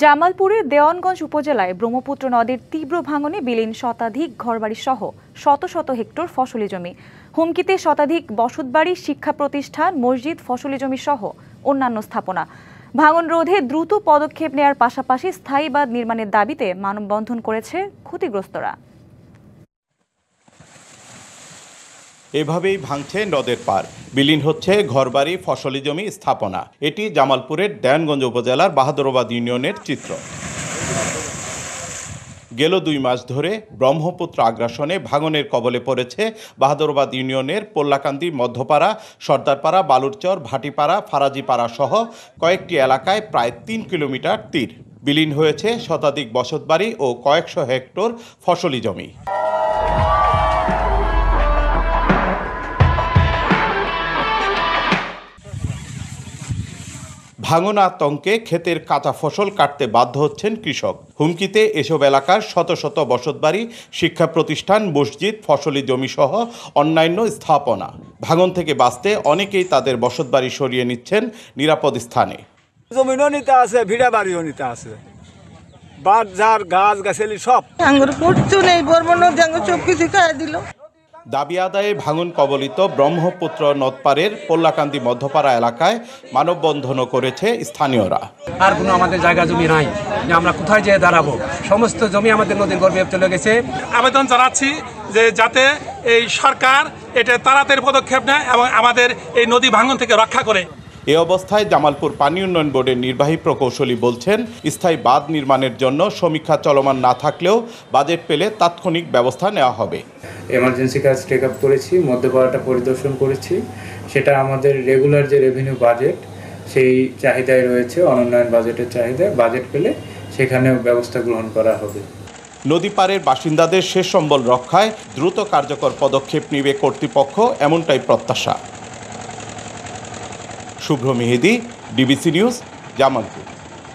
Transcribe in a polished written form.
জামালপুরের দেওয়ানগঞ্জ উপজেলায় ব্রহ্মপুত্র নদীর তীব্র ভাঙনে বিলীন শতাধিক ঘরবাড়ি সহ শত শত হেক্টর ফসলি জমি। হুমকিতে শতাধিক বসতবাড়ি, শিক্ষা প্রতিষ্ঠান, মসজিদ, ফসলি জমি সহ অন্যান্য স্থাপনা। ভাঙন রোধে দ্রুত পদক্ষেপ নেওয়ার পাশাপাশি স্থায়ী বাঁধ নির্মাণের দাবিতে মানববন্ধন করেছে ক্ষতিগ্রস্তরা। এভাবেই ভাঙছে নদের পার, বিলীন হচ্ছে ঘরবাড়ি, ফসলি জমি, স্থাপনা। এটি জামালপুরের দেওয়ানগঞ্জ উপজেলার বাহাদুরাবাদ ইউনিয়নের চিত্র। গেল 2 মাস ধরে ব্রহ্মপুত্র আগ্রাসনে ভাঙনের কবলে পড়েছে বাহাদুরাবাদ ইউনিয়নের পোল্লাকান্দি, মধ্যপাড়া, সর্দারপাড়া, বালুরচর, ভাটিপাড়া, ফারাজিপাড়া সহ কয়েকটি এলাকায় প্রায় 3 কিলোমিটার তীর। বিলীন হয়েছে শতাধিক বসতবাড়ি ও কয়েকশো হেক্টর ফসলি জমি। ভাঙন আতঙ্কে ক্ষেতের কাঁচা ফসল কাটতে বাধ্য হচ্ছেন কৃষক। হুমকিতে এসব এলাকার শত শত বসতবাড়ি, শিক্ষা প্রতিষ্ঠান, মসজিদ, ফসলি জমি সহ অন্যান্য স্থাপনা। ভাঙন থেকে বাঁচতে অনেকেই তাদের বসতবাড়ি সরিয়ে নিচ্ছেন নিরাপদ স্থানে। জমিনও নিতে আছে, ভিড়া বাড়িও নিতে আছে, বাজার গাছ গাছালি সব আঙ্গুর করছো নেই, বর্মন সব কিছু খাই দিল। দাবি আদায়ে ভাঙন কবলিত ব্রহ্মপুত্র নদপাড়ের পোল্লাকান্দি, মধ্যপাড়া এলাকায় মানববন্ধনও করেছে স্থানীয়রা। আর কোনো আমাদের জায়গা জমি নাই যে আমরা কোথায় যেয়ে দাঁড়াবো, সমস্ত জমি আমাদের নদীর গর্ভে চলে গেছে। আবেদন জানাচ্ছি যে যাতে এই সরকার এটা তাড়াতাড়ি পদক্ষেপ নেয় এবং আমাদের এই নদী ভাঙন থেকে রক্ষা করে। এ অবস্থায় জামালপুর পানি উন্নয়ন বোর্ডের নির্বাহী প্রকৌশলী বলছেন, স্থায়ী বাঁধ নির্মাণের জন্য সমীক্ষা চলমান না থাকলেও বাজেট পেলে তাৎক্ষণিক ব্যবস্থা নেওয়া হবে। এমার্জেন্সি কাজ টেক আপ করেছি, মধ্যপাড়াটা পরিদর্শন করেছি। সেটা আমাদের রেগুলার যে রেভিনিউ বাজেট সেই চাহিদায় রয়েছে, অনুন্নয়ন বাজেটের চাহিদা। বাজেট পেলে সেখানেও ব্যবস্থা গ্রহণ করা হবে। নদী পাড়ের বাসিন্দাদের শেষ সম্বল রক্ষায় দ্রুত কার্যকর পদক্ষেপ নেবে কর্তৃপক্ষ, এমনটাই প্রত্যাশা। শুভ্র মেহেদি, ডিবিসি নিউজ, জামালপুর।